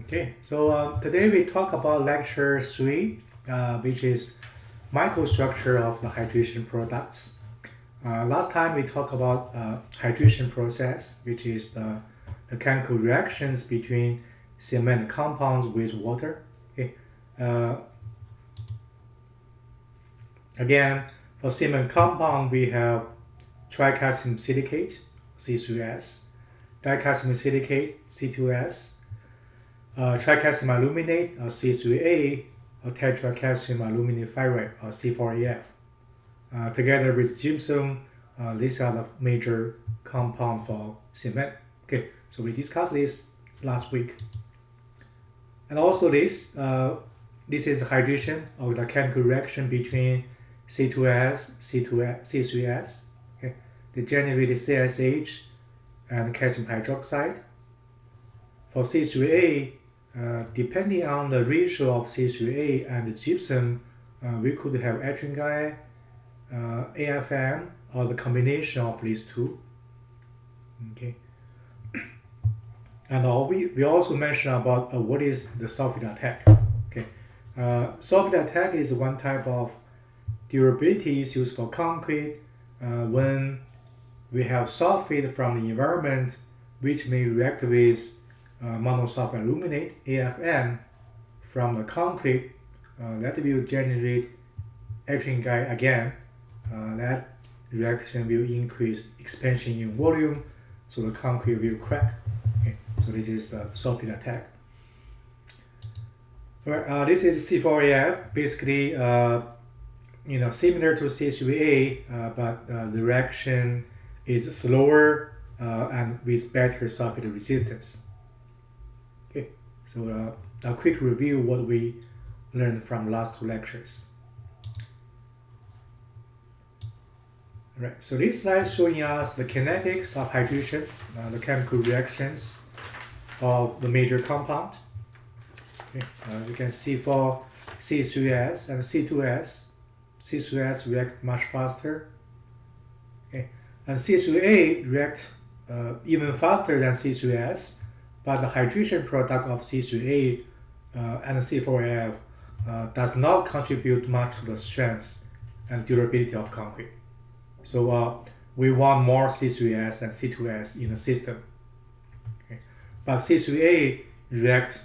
Okay, so today we talk about lecture 3, which is microstructure of the hydration products. Last time we talked about hydration process, which is the chemical reactions between cement compounds with water. Okay. Uh, Again, for cement compound, we have tricalcium silicate, C3S, dicalcium silicate, C2S, tricalcium aluminate, C3A, or tetracalcium aluminate ferrite, or C4AF. Together with gypsum, these are the major compound for cement. Okay, so we discussed this last week. And also this is hydration of the chemical reaction between C2S, C3S. Okay, they generate CSH and calcium hydroxide. For C3A, depending on the ratio of C3A and the gypsum, we could have ethylene AFM, or the combination of these two. Okay. And we also mentioned about what is the sulfide attack. Okay. Sulfide attack is one type of durability used for concrete when we have sulfate from the environment, which may react with monosulfide aluminate, AFM, from the concrete. That will generate ethylene again. That reaction will increase expansion in volume, so the concrete will crack. Okay, so this is the sulfide attack. This is C4AF, basically similar to C3A, but the reaction is slower and with better sulfide resistance. Okay, so a quick review what we learned from last two lectures. Right, so this slide is showing us the kinetics of hydration, the chemical reactions of the major compound. Okay, you can see for C3S and C2S, C3S react much faster. Okay, and C3A react even faster than C3S, but the hydration product of C3A and C4F does not contribute much to the strength and durability of concrete. So we want more C3S and C2S in the system. Okay. But C3A reacts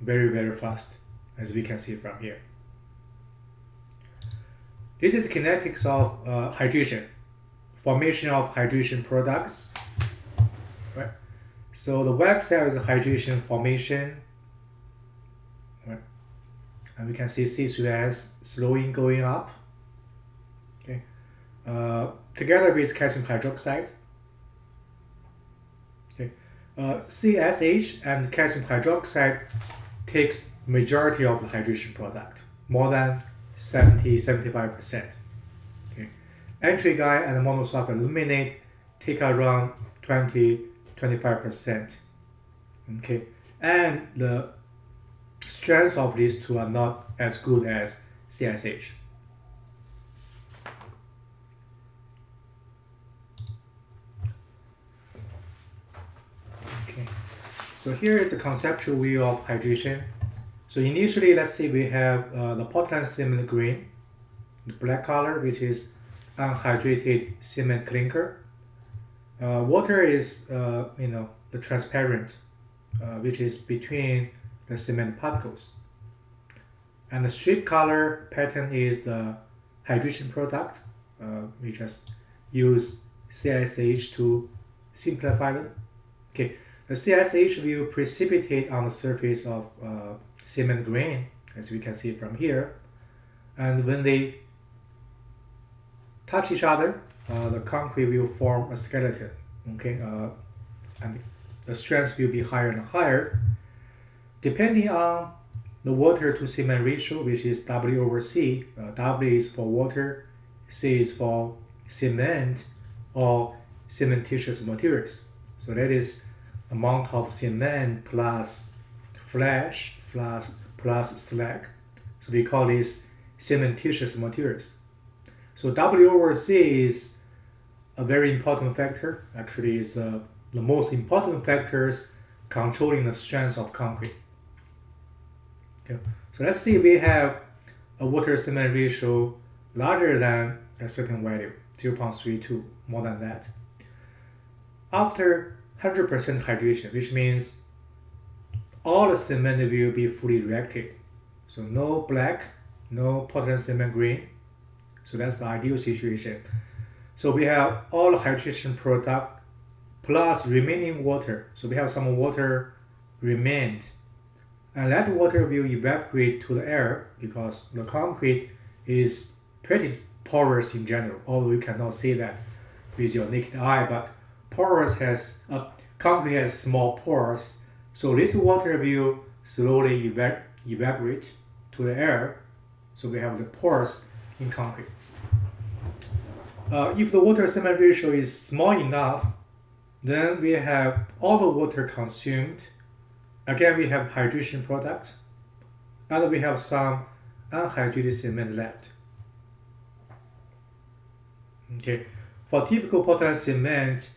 very, very fast, as we can see from here. This is kinetics of hydration, formation of hydration products. Right. So the web cell is hydration formation. Right. And we can see C3S slowing going up. Okay. Together with calcium hydroxide. Okay. CSH and calcium hydroxide takes majority of the hydration product, more than 70-75%. Okay. Ethylene and monosulfide aluminate take around 20-25%. Okay. And the strengths of these two are not as good as CSH. So here is the conceptual view of hydration. So initially, let's say we have the Portland cement green, the black color, which is unhydrated cement clinker. Water is, the transparent, which is between the cement particles. And the strip color pattern is the hydration product. We just use CSH to simplify them. Okay. The CSH will precipitate on the surface of cement grain, as we can see from here. And when they touch each other, the concrete will form a skeleton. Okay, and the strength will be higher and higher, depending on the water to cement ratio, which is W/C. W is for water, C is for cement or cementitious materials. So that is amount of cement plus flash plus slag. So we call this cementitious materials. So W/C is a very important factor. Actually, is the most important factors controlling the strength of concrete. Okay. So let's say we have a water cement ratio larger than a certain value, 0.32, more than that. After 100% hydration, which means all the cement will be fully reacted. So no black, no Portland cement green. So that's the ideal situation. So we have all the hydration product plus remaining water. So we have some water remained. And that water will evaporate to the air because the concrete is pretty porous in general, although you cannot see that with your naked eye, but concrete has small pores, so this water will slowly evaporate to the air, so we have the pores in concrete. If the water cement ratio is small enough, then we have all the water consumed. Again, we have hydration product, and we have some unhydrated cement left. Okay, for typical Portland cement,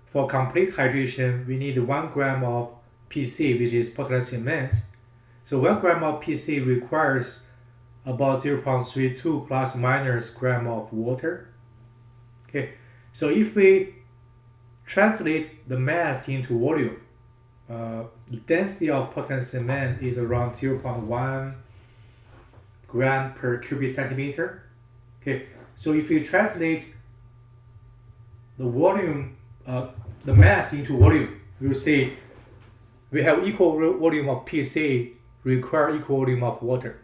for complete hydration, we need 1 gram of PC, which is Portland cement. So 1 gram of PC requires about 0.32 plus minus gram of water. Okay, so if we translate the mass into volume, the density of Portland cement is around 0.1 gram per cubic centimeter. Okay, so if you translate the volume, the mass into volume, we'll see we have equal volume of PC require equal volume of water.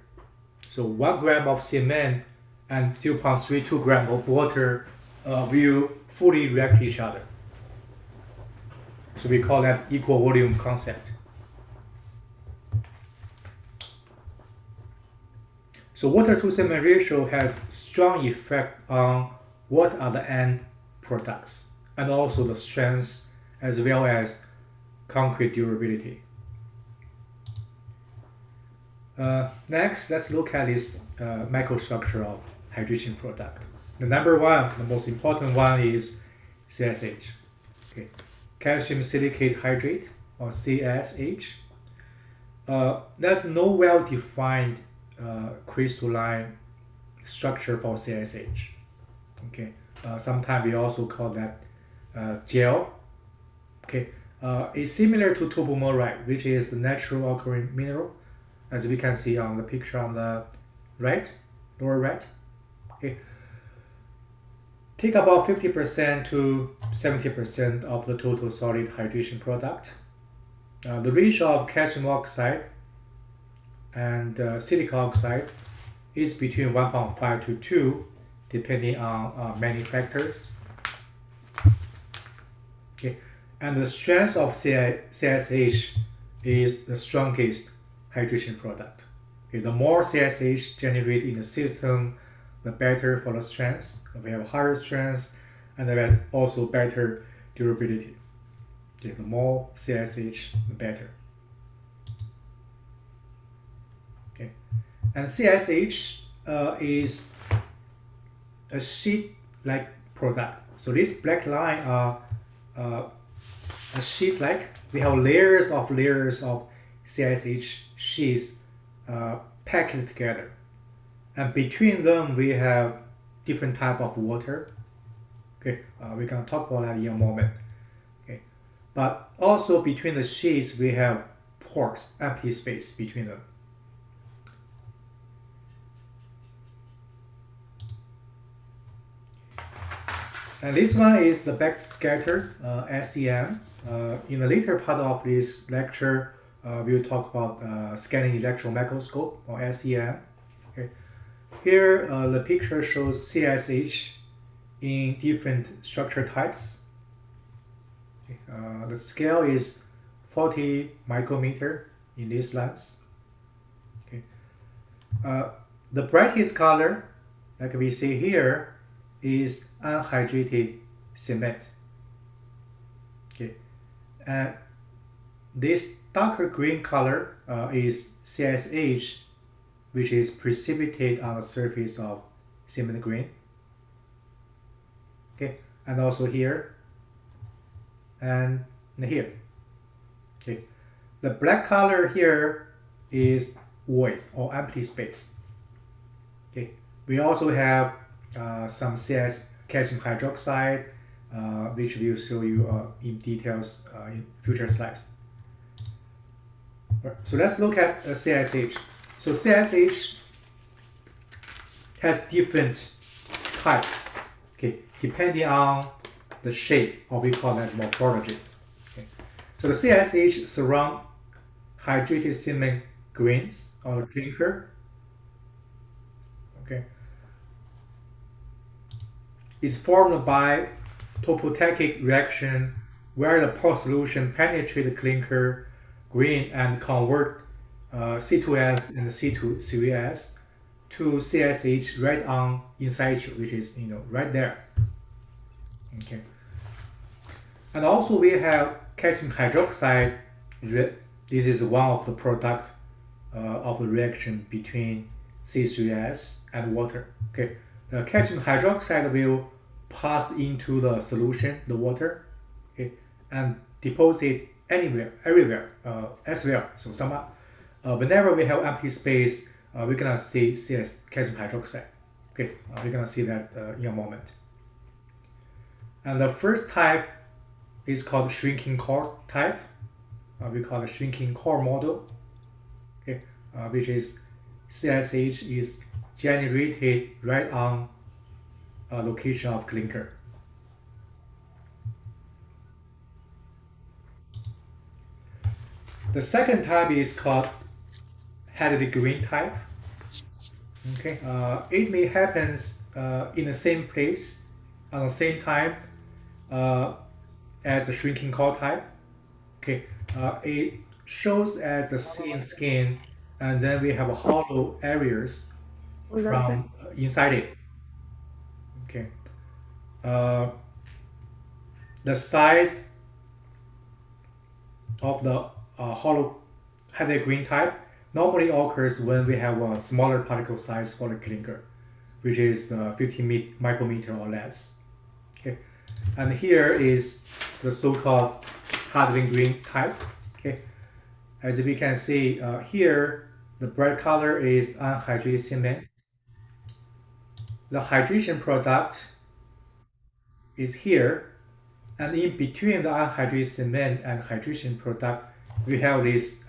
So 1 gram of cement and 0.32 gram of water will fully react each other. So we call that equal volume concept. So water to cement ratio has strong effect on what are the end products and also the strength as well as concrete durability. Next, let's look at this microstructure of hydration product. The number one, the most important one is CSH. Okay. Calcium silicate hydrate, or CSH. There's no well-defined crystalline structure for CSH. Okay. Sometimes we also call that gel. Okay. It's similar to topomorite, which is the natural occurring mineral, as we can see on the picture on the right, lower right. Okay. Take about 50% to 70% of the total solid hydration product. The ratio of calcium oxide and silica oxide is between 1.5 to 2, depending on many factors. Okay. And the strength of CSH is the strongest hydration product. Okay. The more CSH generated in the system, the better for the strength. We have higher strength and we have also better durability. Okay, the more CSH, the better. Okay, and CSH is a sheet-like product. So this black line are a sheet-like. We have layers of CSH sheets packed together. And between them, we have different type of water. Okay, we can talk about that in a moment. Okay, but also between the sheets, we have pores, empty space between them. And this one is the backscatter, SEM. In the later part of this lecture, we'll talk about scanning electron microscope, or SEM. Okay. Here, the picture shows CSH in different structure types. Okay. The scale is 40 micrometer in this lens. Okay. The brightest color, like we see here, is unhydrated cement. Okay. And this darker green color is CSH, which is precipitate on the surface of cement grain. Okay, and also here and here. Okay, the black color here is voids or empty space. Okay. We also have some CS calcium hydroxide, which we'll show you in details in future slides. Right. So let's look at CSH. So CSH has different types, okay, depending on the shape, or we call that morphology. Okay. So the CSH surround hydrated cement grains or clinker. Okay, is formed by topotactic reaction where the pore solution penetrates the clinker grain and convert C2S and C2S to CSH right on inside you, which is right there. Okay, and also we have calcium hydroxide. This is one of the product of the reaction between C3S and water. Okay, the calcium hydroxide will pass into the solution, the water, okay, and deposit everywhere as well. So whenever we have empty space, we're gonna see calcium hydroxide. Okay, we're gonna see that in a moment. And the first type is called shrinking core type. We call it shrinking core model. Okay, which is CSH is generated right on location of clinker. The second type is called headed green type. Okay, it may happen in the same place at the same time as the shrinking core type. Okay, it shows as the thin skin, and then we have hollow areas from inside it. Okay, the size of the hollow headed green type normally occurs when we have a smaller particle size for the clinker, which is 50 micrometer or less. Okay, and here is the so-called hardening green type. Okay, as we can see here, the bright color is unhydrated cement. The hydration product is here, and in between the unhydrated cement and hydration product, we have this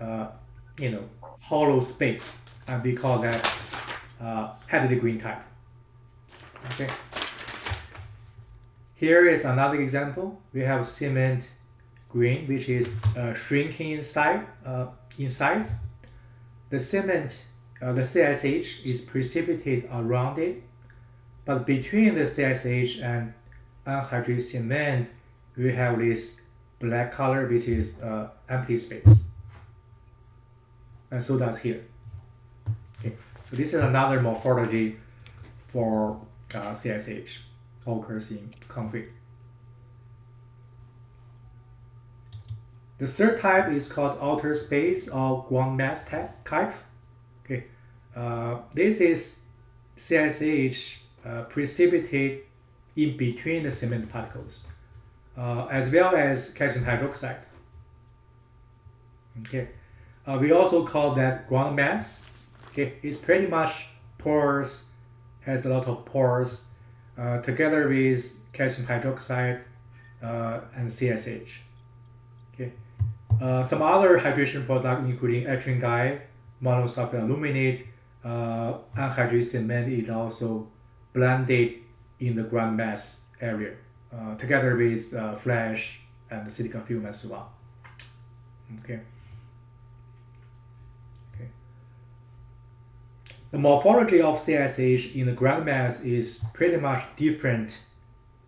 hollow space, and we call that headed green type. Okay. Here is another example. We have cement green, which is shrinking inside. The cement, the CSH is precipitate around it, but between the CSH and unhydrated cement, we have this black color, which is empty space. And so does here. Okay, so this is another morphology for CSH occurs in concrete. The third type is called outer space or ground mass type. Okay, this is CSH precipitate in between the cement particles, as well as calcium hydroxide. Okay, we also call that ground mass. Okay, it's pretty much porous, has a lot of pores, together with calcium hydroxide and CSH. Okay, some other hydration products including ethylene guide, monosulfide aluminate, unhydrated cement is also blended in the ground mass area, together with flash and silicon film as well. Okay. Okay. The morphology of CSH in the ground mass is pretty much different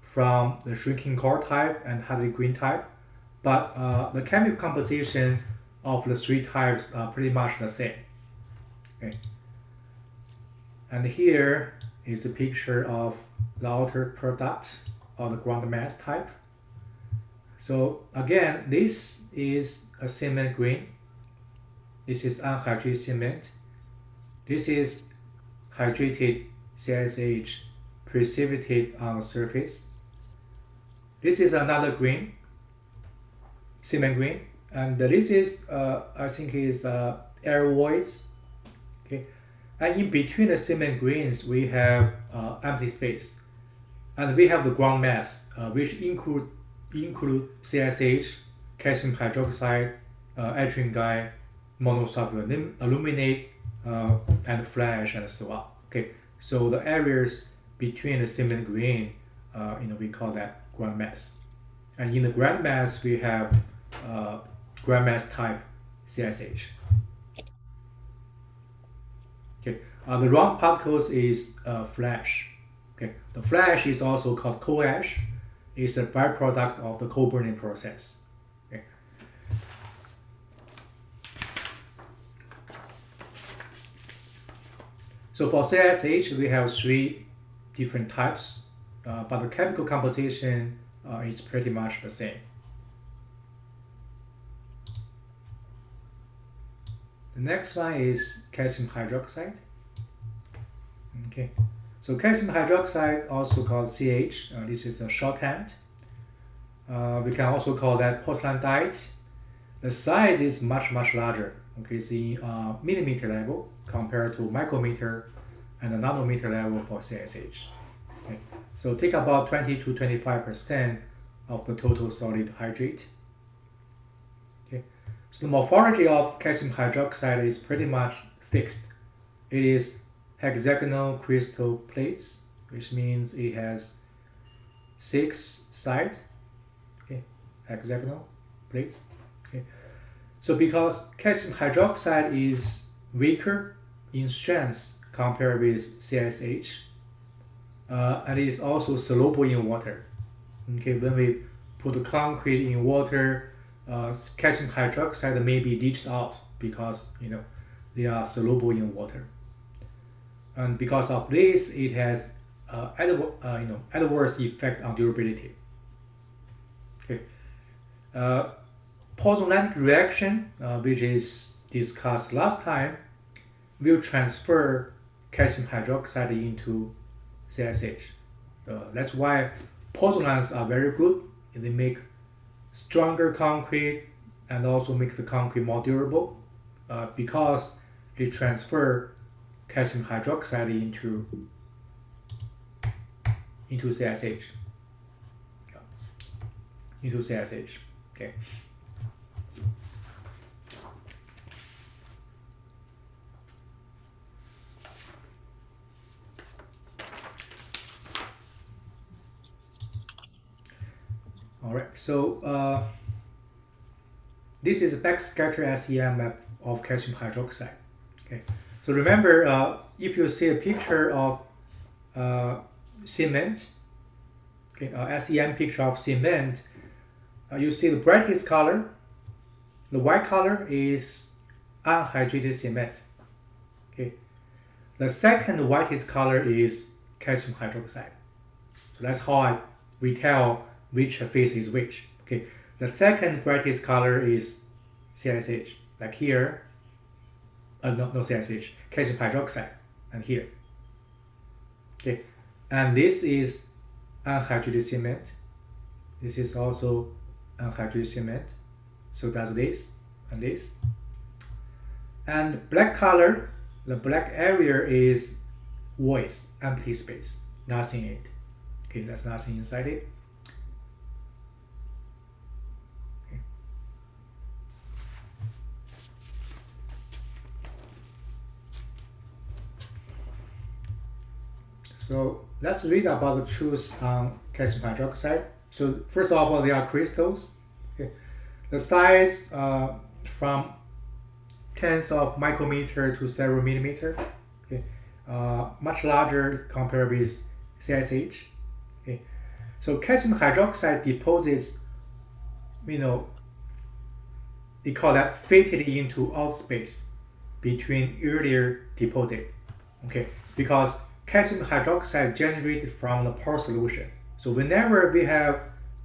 from the shrinking core type and headed green type, but the chemical composition of the three types are pretty much the same. Okay. And here is a picture of the outer product of the ground mass type. So again, this is a cement green. This is unhydrated cement. This is hydrated CSH precipitate on the surface. This is another green, cement green, and this is I think is the air voids And in between the cement grains, we have empty space. And we have the ground mass, which include CSH, calcium hydroxide, ethylene monosulfide aluminate, and flash, and so on. Okay, so the areas between the cement grain, we call that ground mass. And in the ground mass, we have ground mass type CSH. Okay, the round particles is flash. Okay, the flash is also called coal ash. It's a byproduct of the coal burning process. Okay. So for CSH, we have 3 different types, but the chemical composition is pretty much the same. The next one is calcium hydroxide. Okay, so calcium hydroxide, also called CH, this is a shorthand. We can also call that Portlandite. The size is much larger. Okay, it's in millimeter level compared to micrometer and the nanometer level for CSH. Okay, so take about 20 to 25% of the total solid hydrate. Okay, so the morphology of calcium hydroxide is pretty much fixed. It is hexagonal crystal plates, which means it has 6 sides. Okay, hexagonal plates. Okay, so because calcium hydroxide is weaker in strength compared with CSH, and is also soluble in water. Okay, when we put the concrete in water, calcium hydroxide may be leached out because they are soluble in water. And because of this, it has adverse effect on durability. Okay, pozzolanic reaction, which is discussed last time, will transfer calcium hydroxide into CSH. That's why pozzolans are very good. They make stronger concrete and also make the concrete more durable because they transfer calcium hydroxide into CSH. Okay. All right. So this is a backscatter SEM of calcium hydroxide. Okay. So remember, if you see a picture of cement, okay, SEM picture of cement, you see the brightest color, the white color is unhydrated cement. Okay, the second whitest color is calcium hydroxide. So that's how we tell which phase is which. Okay, the second brightest color is CSH, like here. No CSH, calcium hydroxide, and here. Okay, and this is unhydrated cement. This is also unhydrated cement. So does this and this. And black color, the black area is voids, empty space, nothing in it. Okay, there's nothing inside it. Okay. So let's read about the truth on calcium hydroxide. So first of all, they are crystals. Okay. The size from tens of micrometer to several millimeter. Okay. Much larger compared with CSH. Okay. So calcium hydroxide deposits, they call that fitted into out space between earlier deposit. Okay, because calcium hydroxide generated from the pore solution. So whenever we have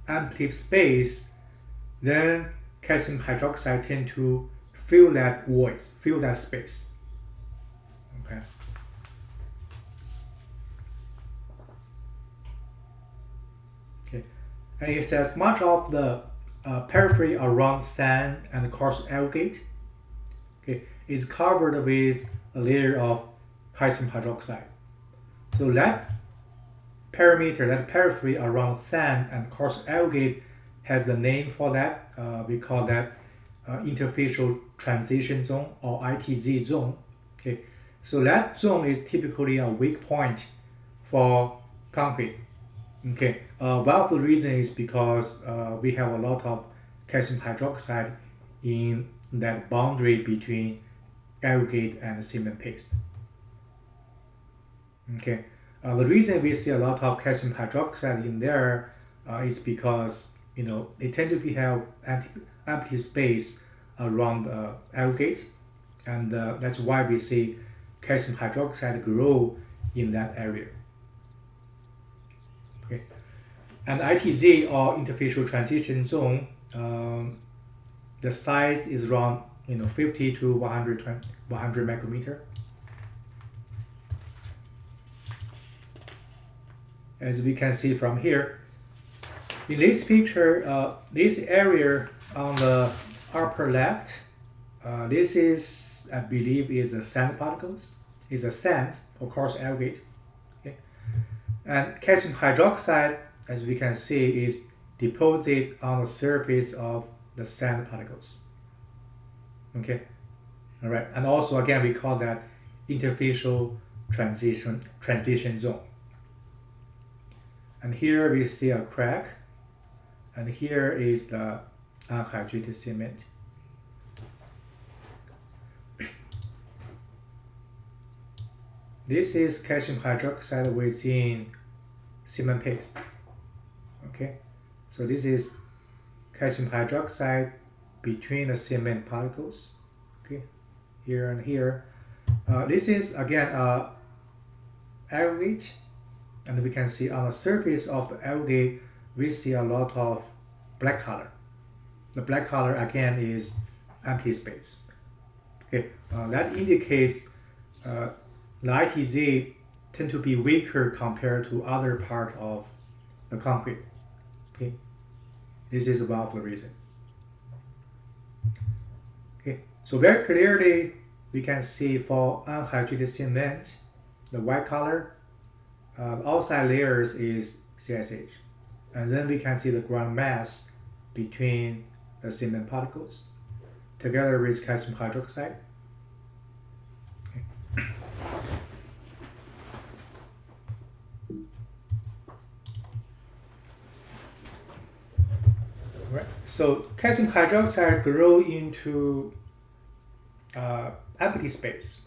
empty space, then calcium hydroxide tend to fill that void, fill that space. Okay. Okay, and it says much of the periphery around sand and coarse aggregate, okay, is covered with a layer of calcium hydroxide. So that perimeter, that periphery around sand and coarse aggregate has the name for that. We call that interfacial transition zone or ITZ zone. Okay, so that zone is typically a weak point for concrete. Okay, one of the reasons is because we have a lot of calcium hydroxide in that boundary between aggregate and cement paste. Okay, the reason we see a lot of calcium hydroxide in there is because they tend to have empty space around the aggregate, and that's why we see calcium hydroxide grow in that area. Okay, and ITZ or interfacial transition zone, the size is around 50 to 100 micrometer. As we can see from here, in this picture, this area on the upper left, this is, I believe, is a sand particles. Is a sand, of course, aggregate. Okay, and calcium hydroxide, as we can see, is deposited on the surface of the sand particles. Okay, all right, and also again we call that interfacial transition zone. And here we see a crack, and here is the unhydrated cement. This is calcium hydroxide within cement paste. Okay, so this is calcium hydroxide between the cement particles. Okay, here and here. This is again aggregate, and we can see on the surface of the aggregate we see a lot of black color. The black color again is empty space. Okay, that indicates the ITZ tend to be weaker compared to other part of the concrete. Okay, this is one of the reasons. Okay, so very clearly we can see for unhydrated cement, the white color, the outside layers is CSH, and then we can see the ground mass between the cement particles together with calcium hydroxide. Okay. Right. So calcium hydroxide grow into empty space.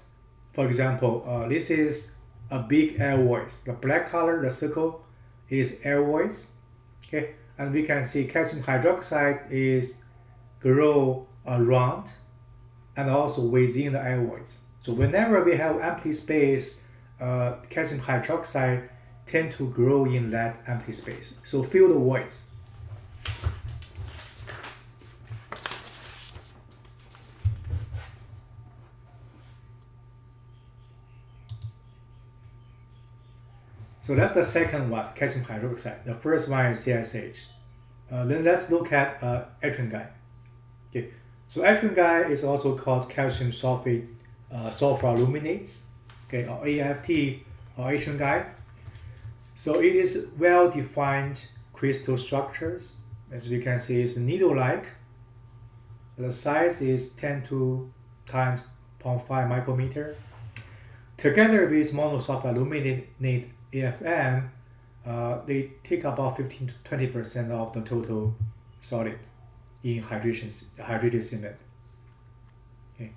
For example, this is a big air voids. The black color, the circle, is air voids. Okay, and we can see calcium hydroxide is grow around and also within the air voids. So whenever we have empty space, calcium hydroxide tend to grow in that empty space. So fill the voids. So that's the second one, calcium hydroxide. The first one is CSH. Then let's look at ethylene. Okay, so ethylene is also called calcium sulfate sulfur aluminates, okay, or AFT or ethylene. So it is well-defined crystal structures. As we can see, it's needle-like. The size is 10 to times 0.5 micrometer. Together with monosulfide aluminate AFM, they take about 15 to 20% of the total solid in hydrated cement. Okay.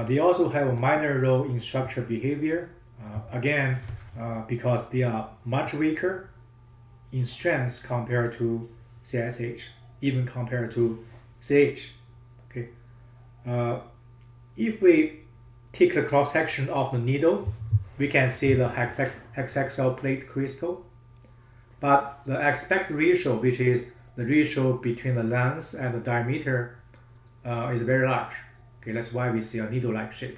They also have a minor role in structure behavior, again, because they are much weaker in strength compared to CSH, even compared to CH. Okay. If we take the cross section of the needle, we can see the hexaxyl plate crystal, but the aspect ratio, which is the ratio between the length and the diameter, is very large. Okay, that's why we see a needle-like shape.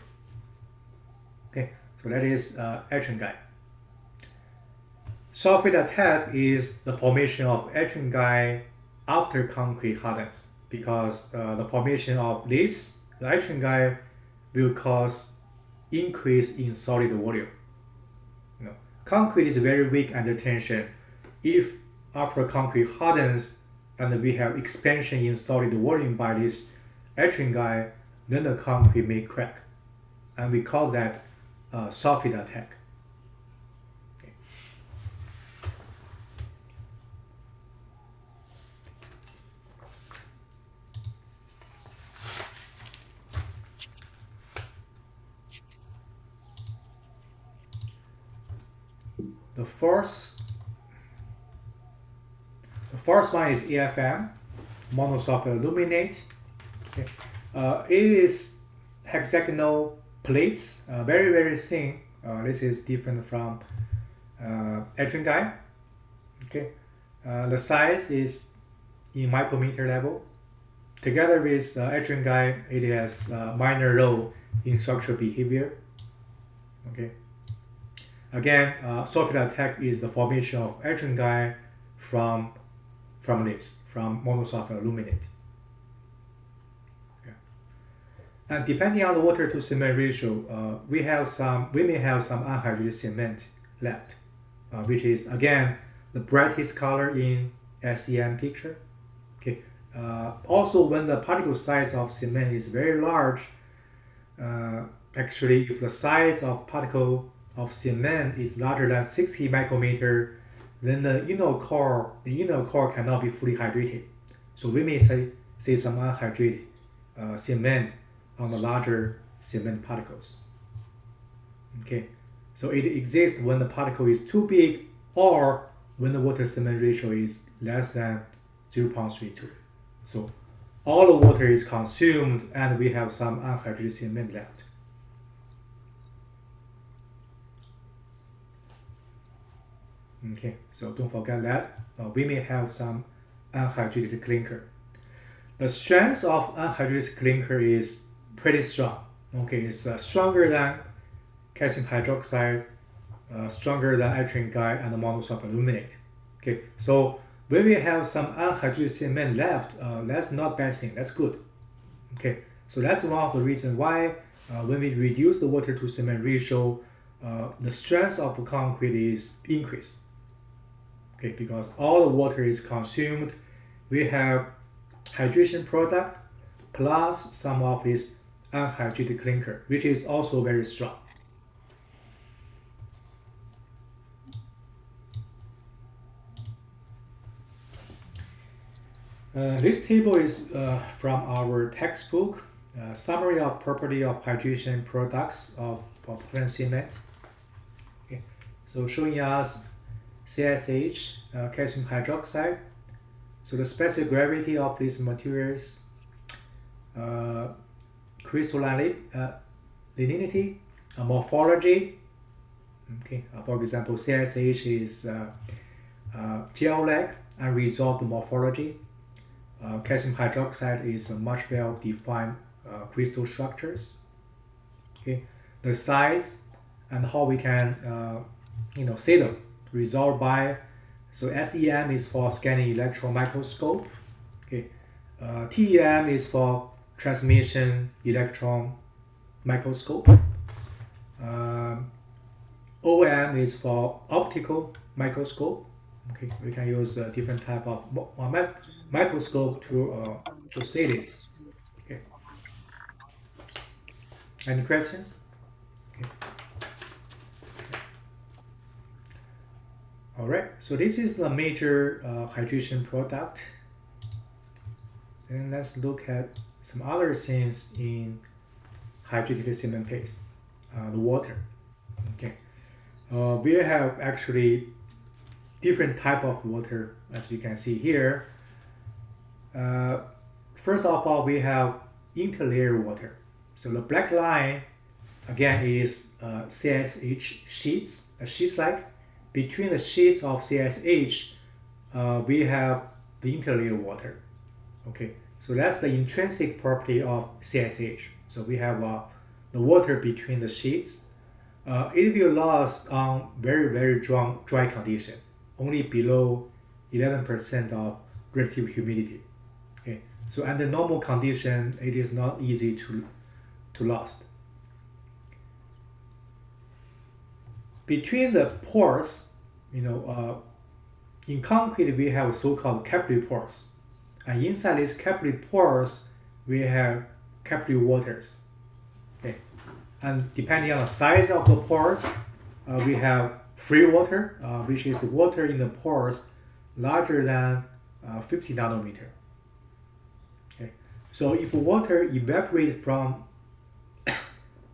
Okay, so that is ethylene. Sulfate attack is the formation of ethylene after concrete hardens, because the formation of this, the ethylene will cause increase in solid volume. Concrete is very weak under tension. If after concrete hardens and we have expansion in solid volume by this etching guy, then the concrete may crack, and we call that soft feed attack. Okay. The first one is AFM, monosulfide aluminate. Okay. It is hexagonal plates, very, very thin. This is different from etching die. Okay. The size is in micrometer level. Together with etching die, it has minor role in structural behavior. Okay. Again, soft feed attack is the formation of etching die from monosulfide aluminate. Okay. And depending on the water to cement ratio, we may have some unhydrated cement left, which is again the brightest color in SEM picture. Okay. Also, when the particle size of cement is very large, actually, if the size of particle of cement is larger than 60 micrometer, then the inner core cannot be fully hydrated. So we may see some unhydrated cement on the larger cement particles. Okay, so it exists when the particle is too big or when the water cement ratio is less than 0.32. So all the water is consumed and we have some unhydrated cement left. Okay, so don't forget that we may have some unhydrated clinker. The strength of unhydrated clinker is pretty strong. Okay, it's stronger than calcium hydroxide, stronger than etching guy and monosulfide aluminate. Okay, so when we have some unhydrated cement left, that's not bad thing. That's good. Okay, so that's one of the reasons why when we reduce the water to cement ratio, the strength of the concrete is increased. Okay, because all the water is consumed, we have hydration product plus some of this unhydrated clinker, which is also very strong. This table is from our textbook, Summary of Property of Hydration Products of Portland Cement. Okay. So showing us CSH, calcium hydroxide. So the specific gravity of these materials, crystalline linearity, morphology. Okay, for example, CSH is gel-like and resolved morphology. Calcium hydroxide is much well-defined crystal structures. Okay, the size and how we can see them resolved by. So SEM is for scanning electron microscope. Okay, TEM is for transmission electron microscope. OM is for optical microscope. Okay, we can use a different type of microscope to see this. Okay. Any questions? Okay. All right. So this is the major hydration product. And let's look at some other things in hydrated cement paste. The water. Okay. We have actually different type of water, as we can see here. First of all, we have interlayer water. So the black line again is CSH sheets, sheets-like. Between the sheets of CSH, we have the interlayer water. Okay, so that's the intrinsic property of CSH. So we have the water between the sheets. It will last on very, very dry condition, only below 11% of relative humidity. Okay, so under normal condition, it is not easy to last. between the pores, in concrete we have so-called capillary pores, and inside these capillary pores we have capillary waters. Okay, and depending on the size of the pores, we have free water, which is water in the pores larger than 50 nanometer. Okay, so if water evaporates from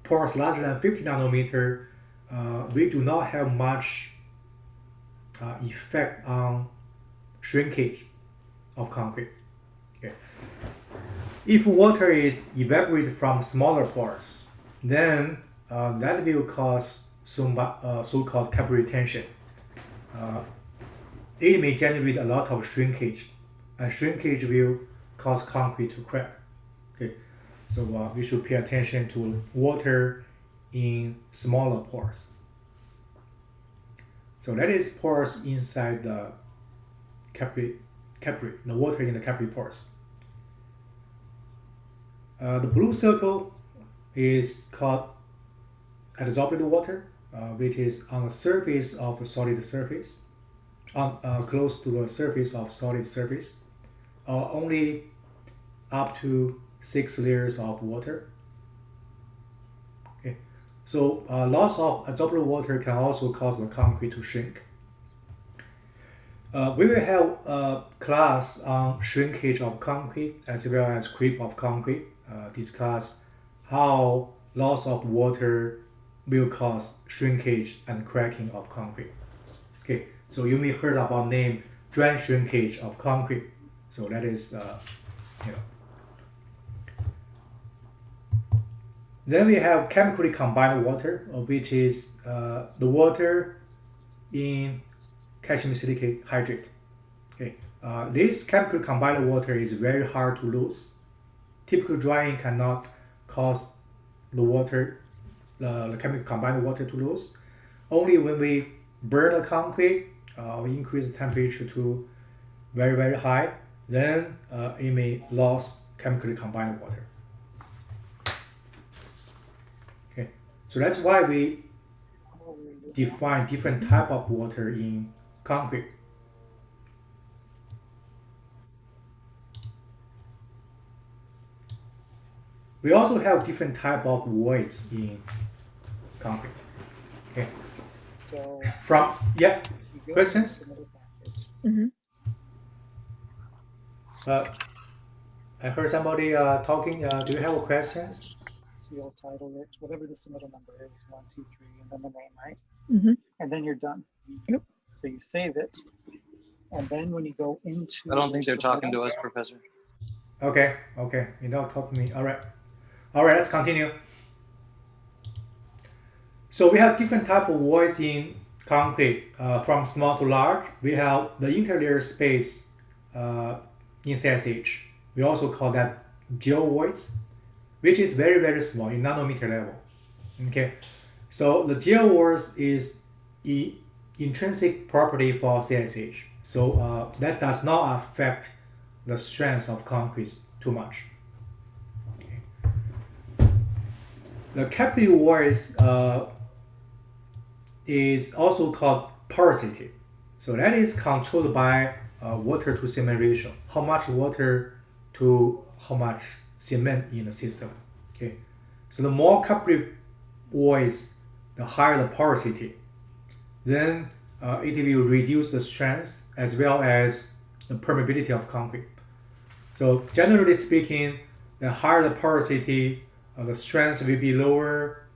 pores larger than 50 nanometer, we do not have much effect on shrinkage of concrete. Okay. If water is evaporated from smaller pores, then that will cause so-called capillary tension. It may generate a lot of shrinkage, and shrinkage will cause concrete to crack. Okay, so we should pay attention to water in smaller pores. So that is pores inside the capillary, the water in the capillary pores. The blue circle is called adsorbed water, which is on the surface of the solid surface, close to the surface of solid surface, only up to 6 layers of water. Okay, so loss of adsorbed water can also cause the concrete to shrink. We will have a class on shrinkage of concrete as well as creep of concrete, discuss how loss of water will cause shrinkage and cracking of concrete. Okay, so you may heard about name drain shrinkage of concrete. So that is, Then we have chemically combined water, which is the water in calcium silicate hydrate. Okay, this chemically combined water is very hard to lose. Typical drying cannot cause the water, the chemical combined water to lose. Only when we burn the concrete, we increase the temperature to very, very high, then it may lose chemically combined water. Okay, so that's why we define different type of water in concrete. We also have different type of voids in concrete. Okay. So questions? Mm-hmm. I heard somebody talking. Do you have questions? So you'll title it whatever the submittal number is, 1, 2, 3, and then the name, right? Mm-hmm. And then you're done. Yep. So you save it, and then when you go into, I don't think they're talking to submittal, us, Professor. Okay. You don't talk to me. All right. Let's continue. So we have different type of voids in concrete, from small to large. We have the interlayer space in CSH. We also call that geo voids, which is very, very small in nanometer level. Okay, so the geo voids is the intrinsic property for CSH. So that does not affect the strength of concrete too much. The capillary voids is also called porosity. So that is controlled by water to cement ratio. How much water to how much cement in the system. Okay. So the more capillary voids, the higher the porosity. Then it will reduce the strength as well as the permeability of concrete. So generally speaking, the higher the porosity, the strength will be lower,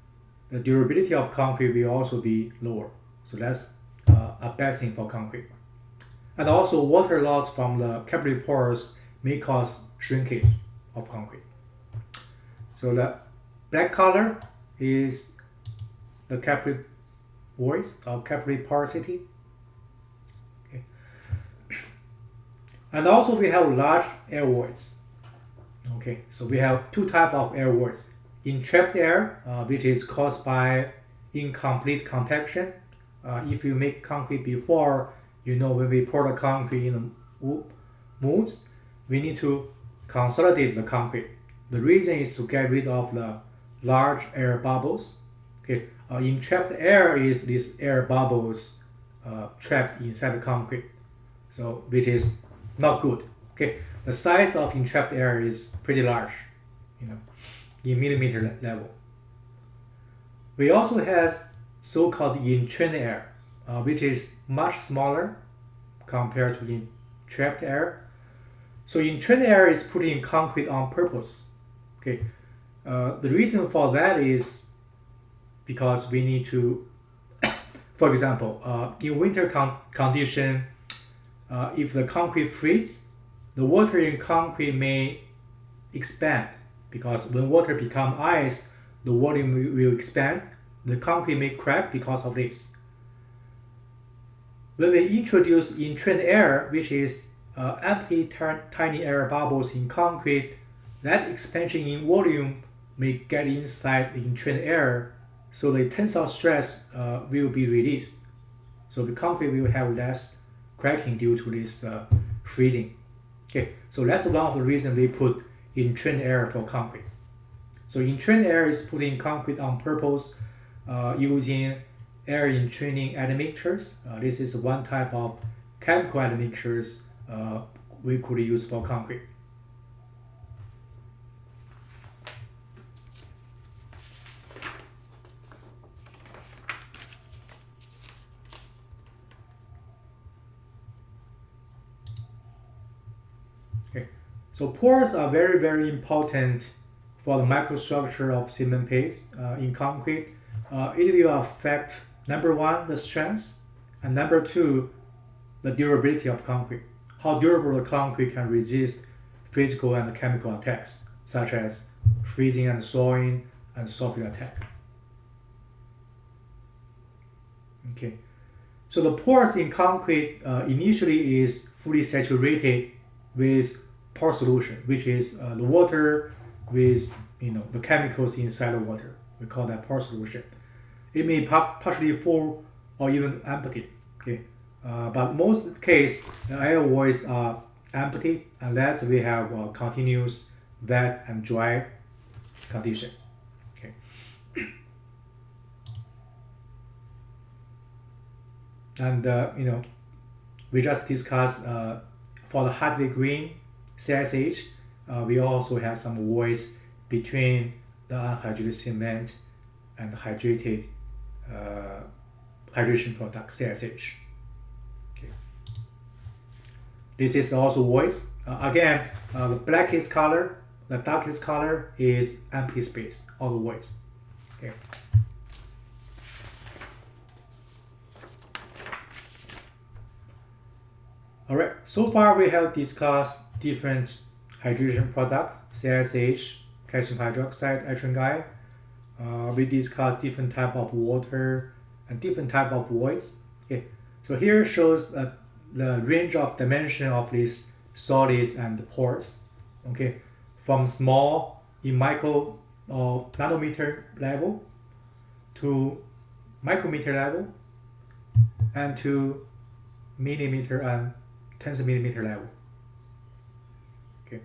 the durability of concrete will also be lower. So that's a bad thing for concrete. And also water loss from the capillary pores may cause shrinkage of concrete. So the black color is the capillary voids or capillary porosity. Okay. And also we have large air voids. Okay, so we have two types of air voids. Entrapped air, which is caused by incomplete compaction. If you make concrete before, when we pour the concrete in the molds, we need to consolidate the concrete. The reason is to get rid of the large air bubbles. Okay, Entrapped air is these air bubbles trapped inside the concrete, so which is not good. Okay, the size of entrapped air is pretty large, in millimeter level. We also have so-called entrained air, which is much smaller compared to entrapped air. So entrained air is put in concrete on purpose. Okay, the reason for that is because we need to, for example, in winter condition, if the concrete freezes, the water in concrete may expand, because when water becomes ice, the volume will expand. The concrete may crack because of this. When we introduce entrained air, which is empty tiny air bubbles in concrete, that expansion in volume may get inside the entrained air, so the tensile stress will be released. So the concrete will have less cracking due to this freezing. Okay, so that's one of the reasons we put entrained air for concrete. So entrained air is put in concrete on purpose using air entraining admixtures. This is one type of chemical admixtures we could use for concrete. Okay, so pores are very, very important for the microstructure of cement paste in concrete. It will affect, number one, the strength, and number two, the durability of concrete. How durable the concrete can resist physical and chemical attacks, such as freezing and thawing and sulfur attack. Okay, so the pores in concrete initially is fully saturated with pore solution, which is the water with the chemicals inside the water. We call that pore solution. It may partially full or even empty. Okay, but most case the air voids are empty unless we have a continuous wet and dry condition. Okay. And we just discussed for the hardly green CSH, we also have some voids between the unhydrated cement and the hydrated hydration product CSH. Okay. This is also voids. Again, the blackest color, the darkest color is empty space, all the voids. Okay. Alright, so far we have discussed different hydration products, CSH, calcium hydroxide, ethylene. We discussed different type of water and different type of voids. Okay, so here shows the range of dimension of these solids and pores. Okay, from small in micro or nanometer level to micrometer level and to millimeter and tens of millimeter level. Okay.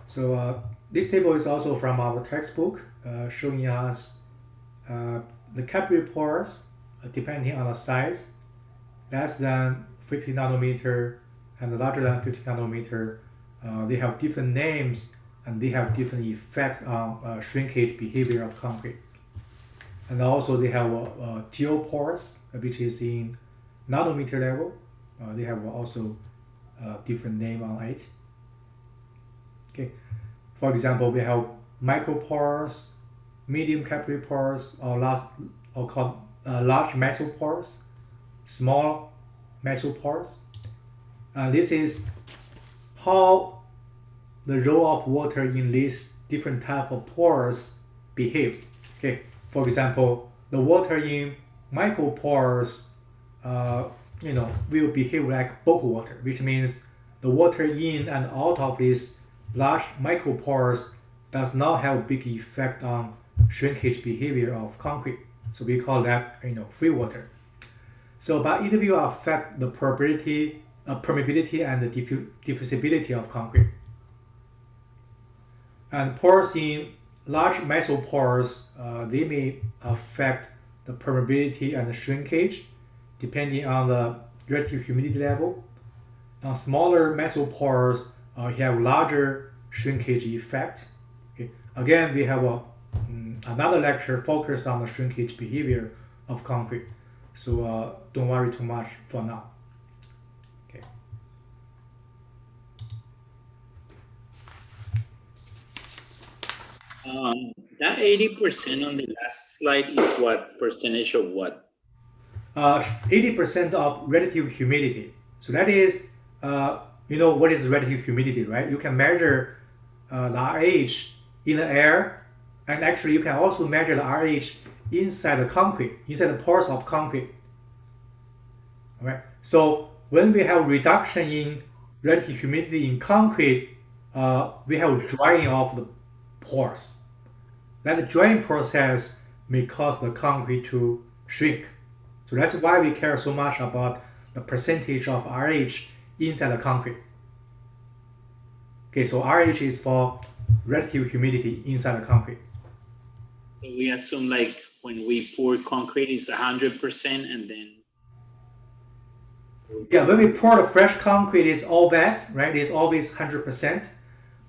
So this table is also from our textbook, showing us the capillary pores, depending on the size, less than 50 nanometer and larger than 50 nanometer. They have different names and they have different effect on shrinkage behavior of concrete. And also they have geopores, which is in nanometer level. They have also different name on it. Okay, for example, we have micropores, medium capillary pores, or large mesopores, small mesopores. This is how the role of water in these different type of pores behave. Okay, for example, the water in micropores, will behave like bulk water, which means the water in and out of these large micropores does not have a big effect on shrinkage behavior of concrete. So we call that free water. So, but it will affect the permeability and the diffusibility of concrete. And pores in large meso pores, they may affect the permeability and the shrinkage depending on the relative humidity level. On smaller meso pores, have larger shrinkage effect. Okay. Again, we have another lecture focused on the shrinkage behavior of concrete. So don't worry too much for now. Okay. That 80% on the last slide is what percentage of what? 80% of relative humidity. So that is, you know what is relative humidity, right? You can measure the RH in the air, and actually you can also measure the RH inside the concrete, inside the pores of concrete. All right. So when we have reduction in relative humidity in concrete, we have drying of the pores. That drying process may cause the concrete to shrink. So that's why we care so much about the percentage of RH inside the concrete. Okay, so RH is for relative humidity inside the concrete. So we assume like when we pour concrete, it's 100%, and then. Yeah, when we pour the fresh concrete, it's all wet, right? It's always 100%.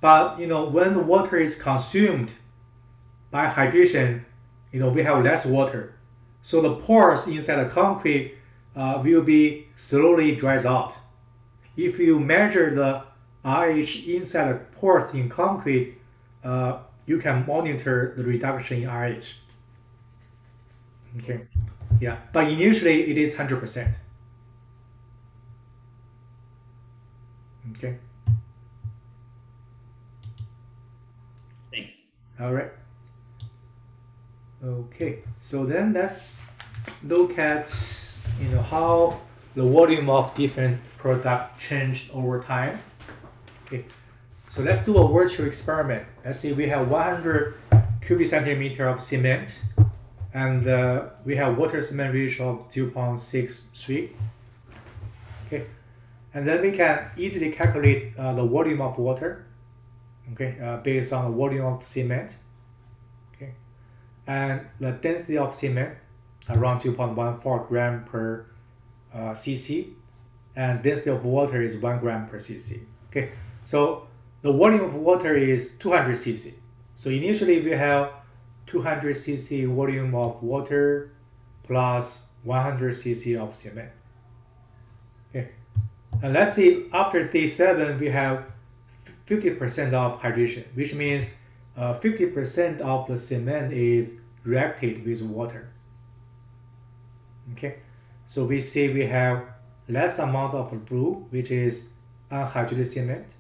But you know, when the water is consumed by hydration, you know, we have less water. So the pores inside the concrete will be slowly dries out. If you measure the RH inside the pores in concrete, you can monitor the reduction in RH. Okay, yeah, but initially it is 100%. Okay. Thanks. All right. Okay, so then let's look at how the volume of different product changed over time. Okay, so let's do a virtual experiment. Let's say we have 100 cubic centimeter of cement, and we have water cement ratio of 0.63. Okay, and then we can easily calculate the volume of water. Okay, based on the volume of cement. Okay, and the density of cement around 2.14 gram per cc, and density of water is 1 gram per cc. Okay, so the volume of water is 200 cc. So initially we have 200 cc volume of water plus 100 cc of cement. Okay, and let's see after day 7 we have 50% of hydration, which means 50% of the cement is reacted with water. Okay, so we see we have less amount of blue, which is unhydrated cement.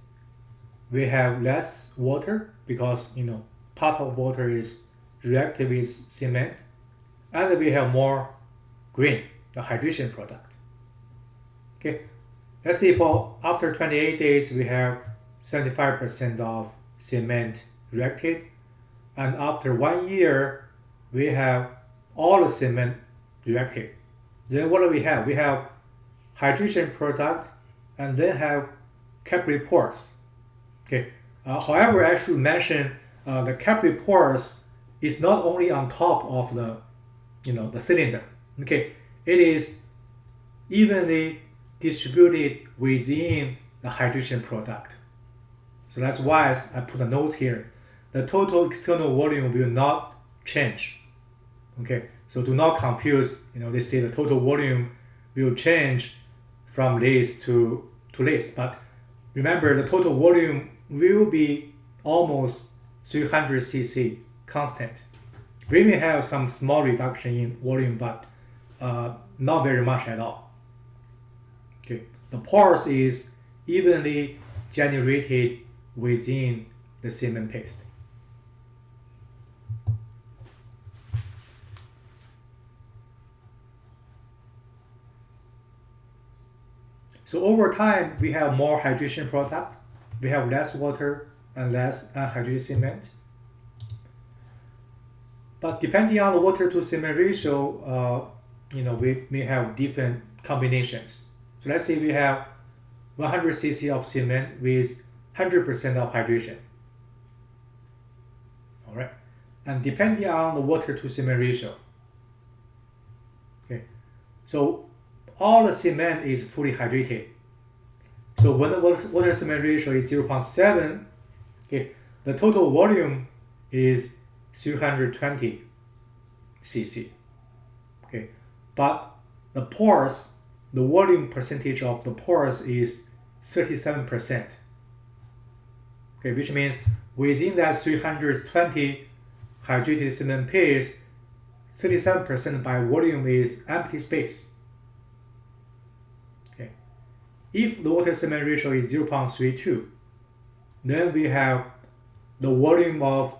We have less water because part of water is reacted with cement, and we have more green, the hydration product. Okay, let's see for after 28 days we have 75% of cement reacted, and after 1 year we have all the cement reacted. Then what do we have? We have hydration product and then have capillary pores. Okay. However, I should mention the capillary pores is not only on top of the cylinder. Okay, it is evenly distributed within the hydration product. So that's why I put a note here. The total external volume will not change. Okay, so do not confuse. They say the total volume will change from this to this, but remember the total volume will be almost 300 cc constant. We may have some small reduction in volume, but not very much at all. Okay, the pores is evenly generated within the cement paste. So over time, we have more hydration product, we have less water and less unhydrated cement. But depending on the water to cement ratio, we may have different combinations. So let's say we have 100 cc of cement with 100% of hydration. All right, and depending on the water to cement ratio. Okay, so all the cement is fully hydrated. So when the water cement ratio is 0.7, okay, the total volume is 320 cc. Okay, but the pores, the volume percentage of the pores is 37%. Okay, which means within that 320 hydrated cement paste, 37% by volume is empty space. Okay, if the water cement ratio is 0.32, then we have the volume of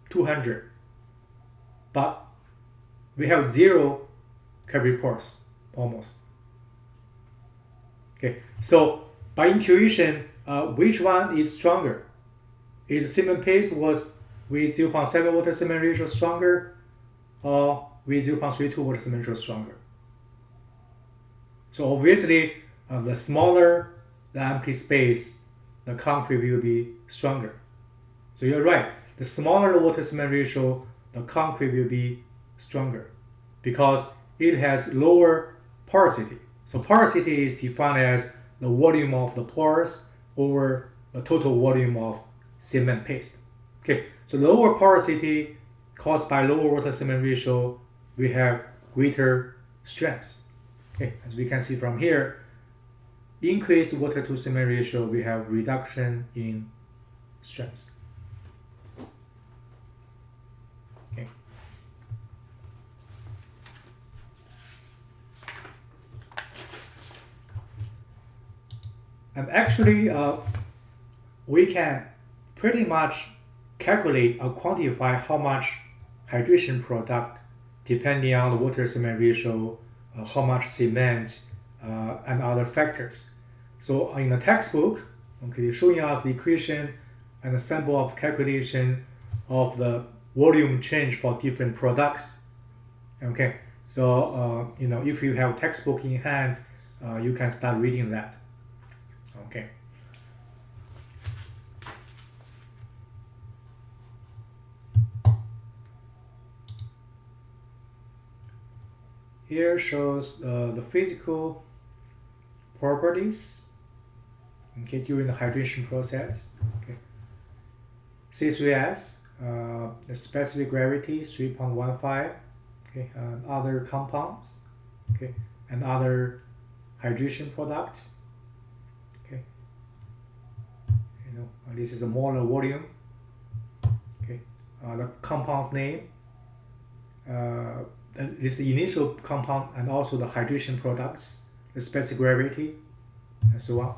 200, but we have 0 capillary pores almost. Okay, so by intuition, which one is stronger? Is cement paste was with 0.7 water cement ratio stronger, or with 0.32 water cement ratio stronger? So obviously, the smaller the empty space, the concrete will be stronger. So you're right. The smaller the water cement ratio, the concrete will be stronger because it has lower porosity. So porosity is defined as the volume of the pores over the total volume of cement paste. Okay, so lower porosity caused by lower water cement ratio, we have greater strength. Okay, as we can see from here, increased water to cement ratio, we have reduction in strength. Okay. And actually, we can pretty much calculate or quantify how much hydration product depending on the water cement ratio, how much cement, and other factors. So in the textbook, okay, showing us the equation and the sample of calculation of the volume change for different products. Okay, so if you have textbook in hand, you can start reading that. Okay. Here shows the physical properties, okay, during the hydration process. Okay. C3S, the specific gravity 3.15, okay, and other compounds, okay, and other hydration product. Okay, this is a molar volume. Okay, the compound's name. This is the initial compound and also the hydration products, the specific gravity, and so on.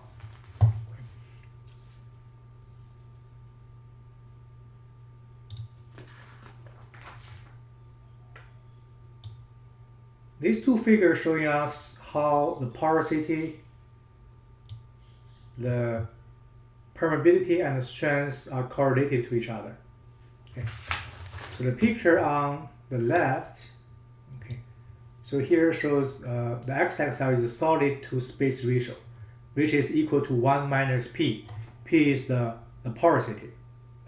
These two figures showing us how the porosity, the permeability, and the strength are correlated to each other. Okay. So the picture on the left, okay, so here shows the x-axis is the solid to space ratio, which is equal to 1 minus P. P is the porosity.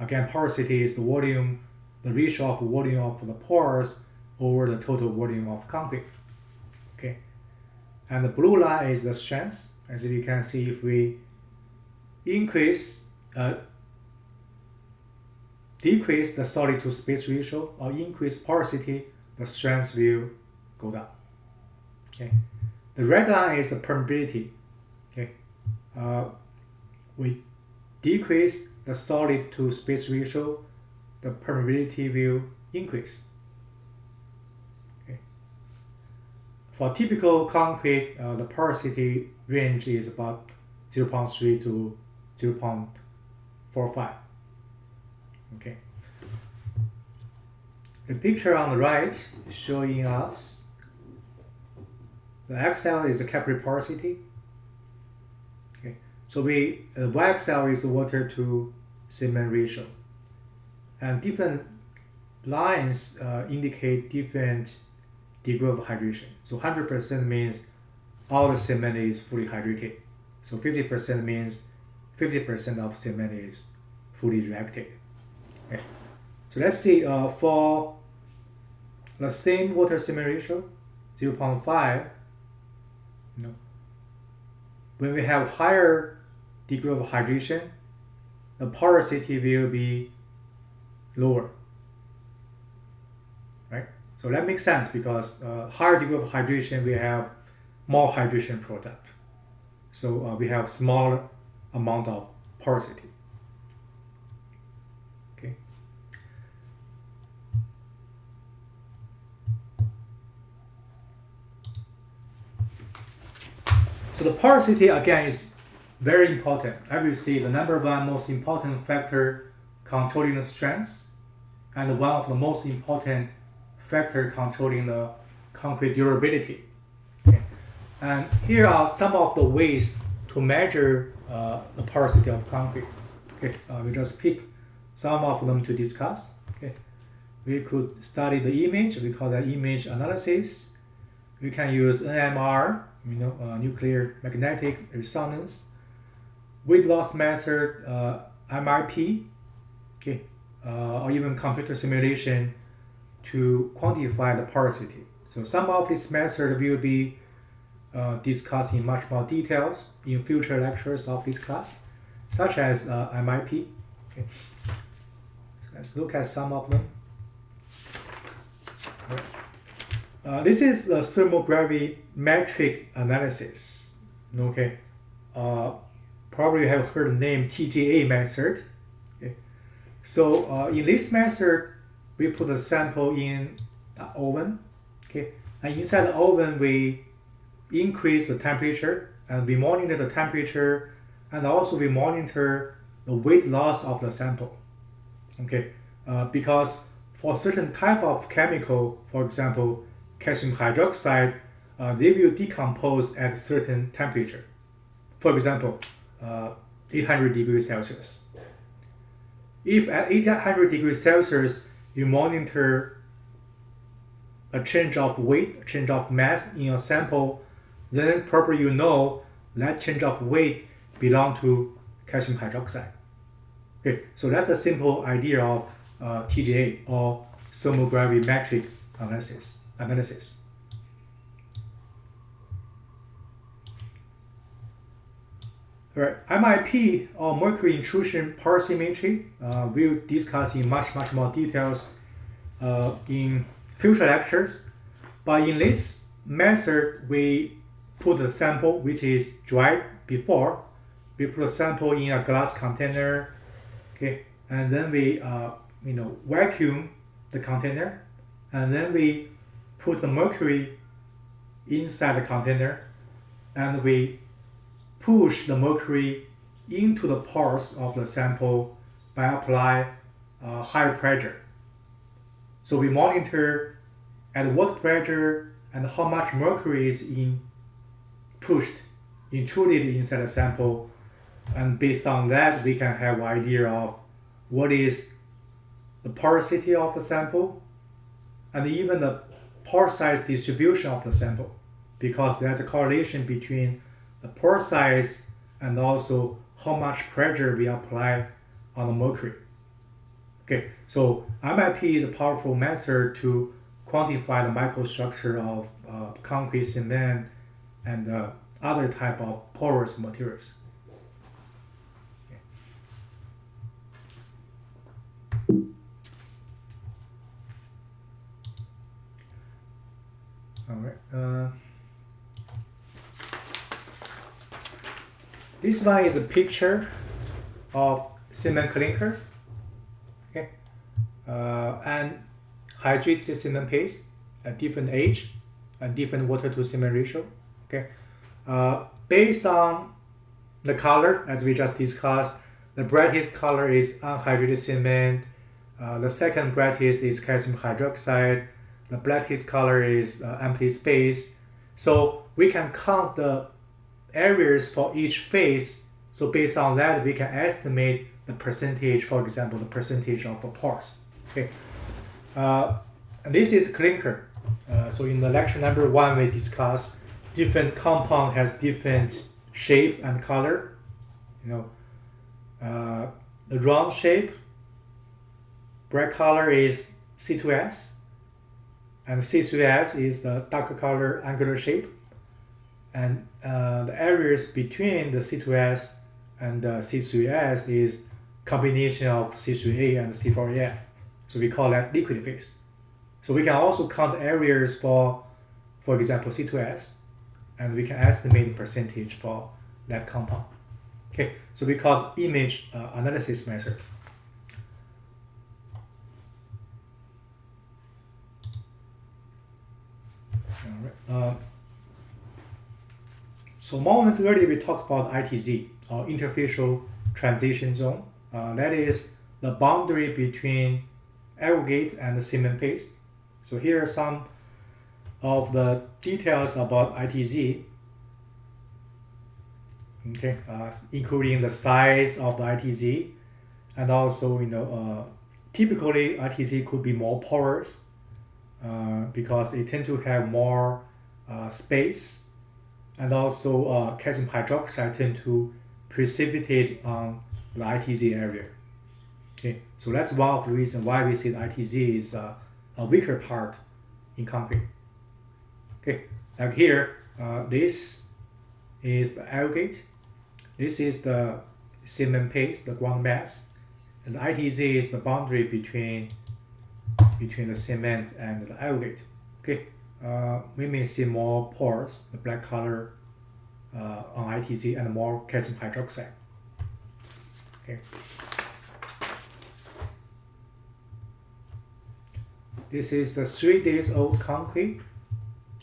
Again, porosity is the volume, the ratio of volume of the pores over the total volume of concrete. Okay, and the blue line is the strength. As you can see, if we decrease the solid to space ratio or increase porosity, the strength will go down. Okay, the red line is the permeability. Okay, we decrease the solid to space ratio, the permeability will increase. Okay, for typical concrete, the porosity range is about 0.3 to 0.45. Okay. The picture on the right is showing us the XL is the capillary porosity. Okay. So the YXL is the water to cement ratio, and different lines indicate different degree of hydration. So 100% means all the cement is fully hydrated. So 50% means 50% of cement is fully reacted. Okay. So let's see for the same water cement ratio, 0.5. When we have higher degree of hydration, the porosity will be lower, right? So that makes sense because higher degree of hydration, we have more hydration product. So we have smaller amount of porosity. Okay. So the porosity again is very important. As you see, the number one most important factor controlling the strength and one of the most important factor controlling the concrete durability. Okay. And here are some of the ways to measure the porosity of concrete. Okay. We just pick some of them to discuss. Okay. We could study the image. We call that image analysis. We can use NMR, nuclear magnetic resonance, weight loss method, MIP, okay, or even computer simulation to quantify the porosity. So some of these methods will be discussed in much more details in future lectures of this class, such as MIP. Okay. So let's look at some of them. This is the thermogravimetric analysis. Okay. Probably you have heard the name TGA method. Okay. So in this method, we put the sample in the oven. Okay. And inside the oven, we increase the temperature and we monitor the temperature, and also we monitor the weight loss of the sample. Okay. Because for certain type of chemical, for example, calcium hydroxide, they will decompose at a certain temperature. For example, 800 degrees Celsius. If at 800 degrees Celsius you monitor a change of weight, a change of mass in a sample, then probably you know that change of weight belongs to calcium hydroxide. Okay, so that's a simple idea of TGA or thermogravimetric analysis. All right, MIP or mercury intrusion porosimetry we'll discuss in much more details in future lectures. But in this method, we put the sample which is dried before. We put a sample in a glass container, okay, and then we vacuum the container, and then we put the mercury inside the container, and we push the mercury into the pores of the sample by applying high pressure. So we monitor at what pressure and how much mercury is intruded inside the sample, and based on that we can have an idea of what is the porosity of the sample and even the pore size distribution of the sample, because there's a correlation between the pore size and also how much pressure we apply on the mercury. Okay, so MIP is a powerful method to quantify the microstructure of concrete, cement, and other type of porous materials. Okay. All right. This one is a picture of cement clinkers, okay, and hydrated cement paste at different age and different water to cement ratio. Okay, based on the color, as we just discussed, the brightest color is unhydrated cement. The second brightest is calcium hydroxide. The blackest color is empty space. So we can count the areas for each phase. So based on that, we can estimate the percentage, for example, the percentage of pores. Okay. And this is clinker. So in the lecture number 1, we discuss different compound has different shape and color. The round shape, bright color is C2S, and C3S is the darker color angular shape. And the areas between the C2S and the C3S is combination of C3A and C4AF. So we call that liquid phase. So we can also count areas for example, C2S, and we can estimate the percentage for that compound. Okay, so we call image analysis method. All right. So moments earlier we talked about ITZ, or interfacial transition zone. That is the boundary between aggregate and the cement paste. So here are some of the details about ITZ. Okay, including the size of the ITZ, and also typically ITZ could be more porous because they tend to have more space, and also calcium hydroxide tend to precipitate on the ITZ area. Okay, so that's one of the reasons why we see the ITZ is a weaker part in concrete. Okay, like here, this is the aggregate. This is the cement paste, the ground mass, and the ITZ is the boundary between the cement and the aggregate. Okay, we may see more pores, the black color on ITZ, and more calcium hydroxide. Okay. This is the 3 days old concrete.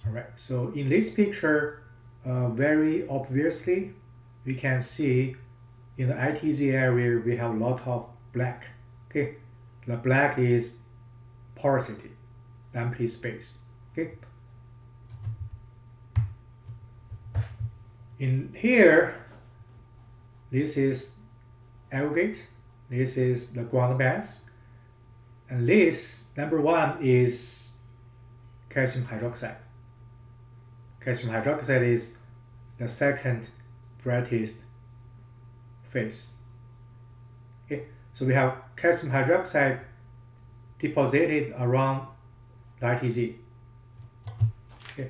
All right. So in this picture, very obviously, we can see in the ITZ area we have a lot of black. Okay, the black is porosity, empty space. Okay. In here, this is aggregate. This is the ground mass, and this number 1 is calcium hydroxide. Calcium hydroxide is the second brightest phase. Okay, so we have calcium hydroxide deposited around the ITZ. Okay,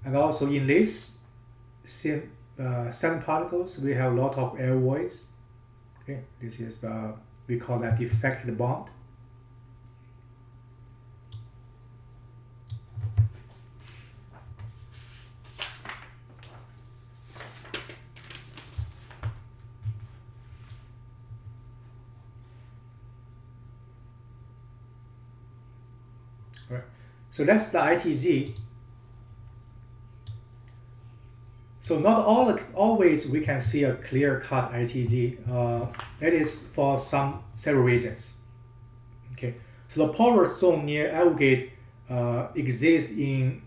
and also in this sand particles, we have a lot of air voids. Okay, this is we call that defected bond. Right. So that's the ITZ. So not always we can see a clear-cut ITZ. That is for several reasons. Okay. So the porous zone near aggregate exists in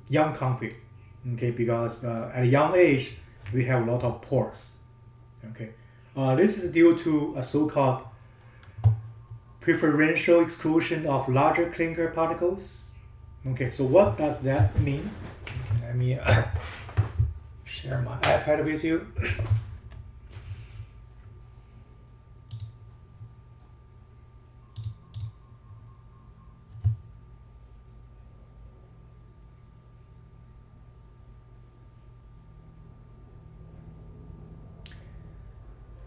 young concrete. Okay, because at a young age we have a lot of pores. Okay. This is due to a so-called preferential exclusion of larger clinker particles. Okay, so what does that mean? Okay, let me share my iPad with you.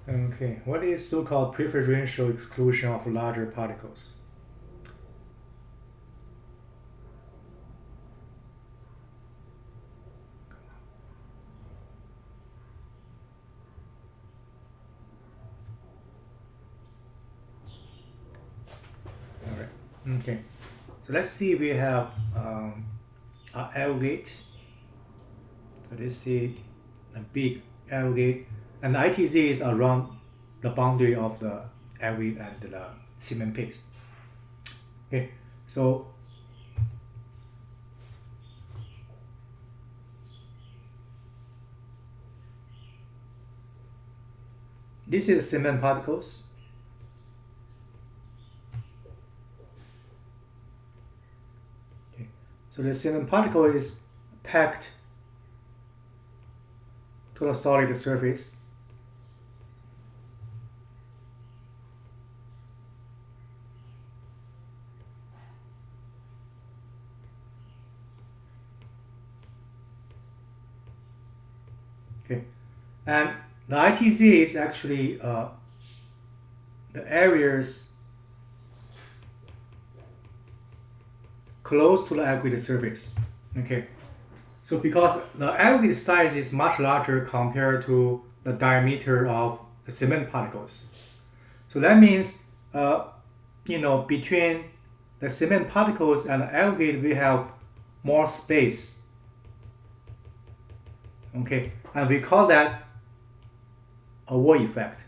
Okay, what is so-called preferential exclusion of larger particles? All right. Okay, so let's see. We have an aggregate. So this is a big aggregate. And the ITZ is around the boundary of the aggregate and the cement paste. Okay, so this is cement particles. So the cement particle is packed to the solid surface. Okay, and the ITZ is actually the areas close to the aggregate surface. Okay, so because the aggregate size is much larger compared to the diameter of the cement particles, so that means between the cement particles and the aggregate we have more space. Okay, and we call that a wall effect.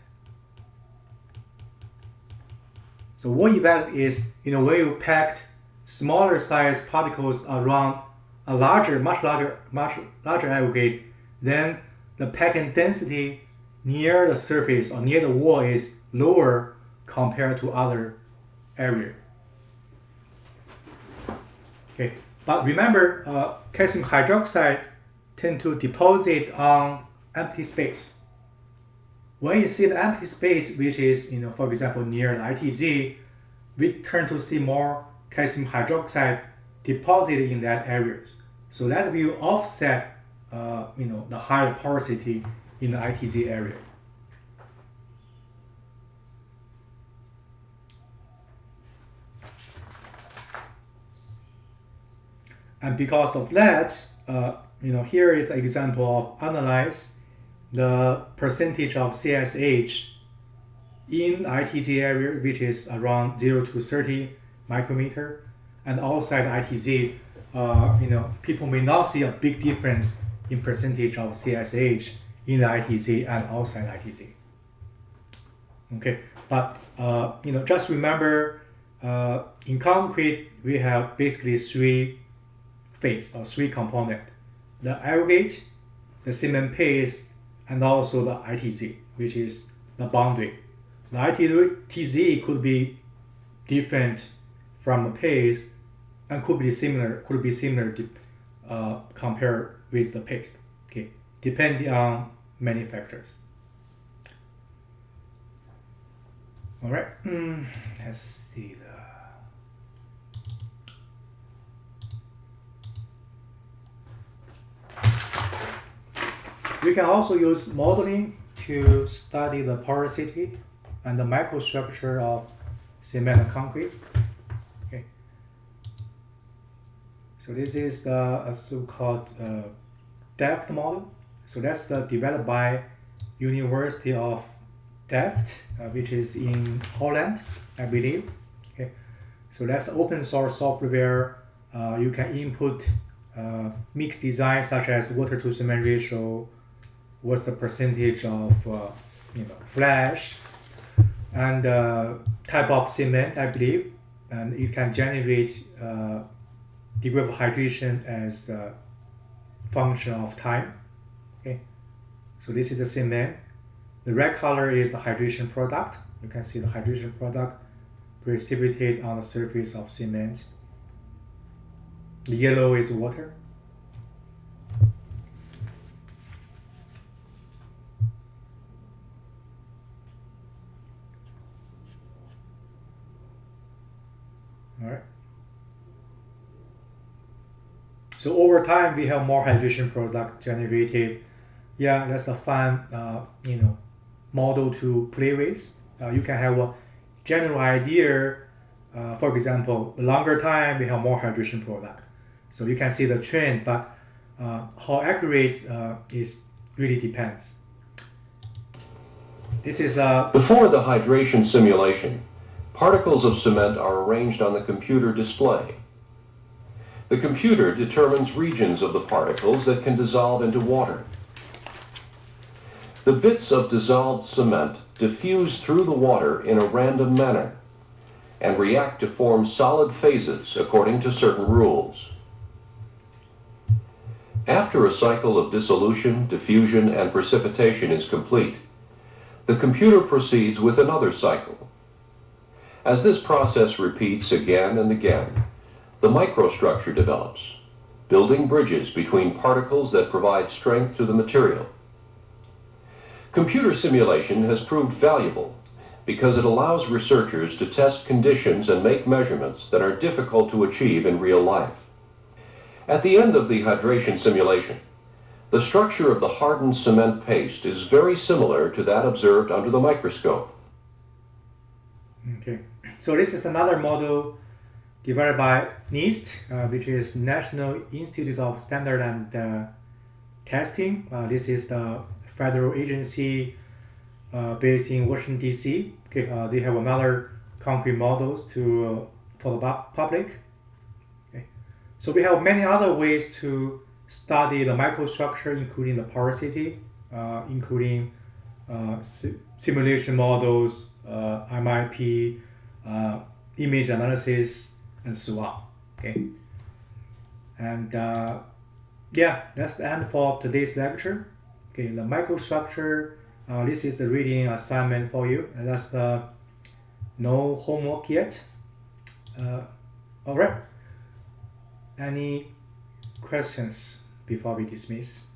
So wall effect is when you packed smaller size particles around a much larger aggregate, then the packing density near the surface or near the wall is lower compared to other area. Okay, but remember, calcium hydroxide tend to deposit on empty space. When you see the empty space, which is for example near the ITZ, we tend to see more calcium hydroxide deposited in that areas. So that will offset the higher porosity in the ITZ area. And because of that, here is the example of analyze the percentage of CSH in ITZ area, which is around 0 to 30 micrometer, and outside ITZ, people may not see a big difference in percentage of CSH in the ITZ and outside ITZ. Okay, but just remember, in concrete we have basically three phase or three components: the aggregate, the cement paste, and also the ITZ, which is the boundary. The ITZ could be different from the paste and could be similar compared with the paste. Okay, depending on many factors. All right, let's see We can also use modeling to study the porosity and the microstructure of cement and concrete. Okay. So this is the so-called Delft model. So that's developed by University of Delft, which is in Holland, I believe. Okay. So that's the open source software. You can input mixed design such as water to cement ratio, what's the percentage of flash, and type of cement, I believe, and it can generate degree of hydration as a function of time. Okay, so this is the cement. The red color is the hydration product. You can see the hydration product precipitate on the surface of cement. The yellow is water. All right. So over time, we have more hydration product generated. Yeah, that's a fun, model to play with. You can have a general idea. For example, the longer time, we have more hydration product. So you can see the trend, but how accurate is really depends. This is Before the hydration simulation, particles of cement are arranged on the computer display. The computer determines regions of the particles that can dissolve into water. The bits of dissolved cement diffuse through the water in a random manner and react to form solid phases according to certain rules. After a cycle of dissolution, diffusion, and precipitation is complete, the computer proceeds with another cycle. As this process repeats again and again, the microstructure develops, building bridges between particles that provide strength to the material. Computer simulation has proved valuable because it allows researchers to test conditions and make measurements that are difficult to achieve in real life. At the end of the hydration simulation, the structure of the hardened cement paste is very similar to that observed under the microscope. Okay, so this is another model developed by NIST, which is National Institute of Standard and Testing. This is the federal agency based in Washington, D.C. Okay, they have another concrete models for the public. Okay. So we have many other ways to study the microstructure, including the porosity, including simulation models, MIP, image analysis, and so on. Okay, and yeah, that's the end for today's lecture. Okay, the microstructure. This is the reading assignment for you. And that's no homework yet. All right. Any questions before we dismiss?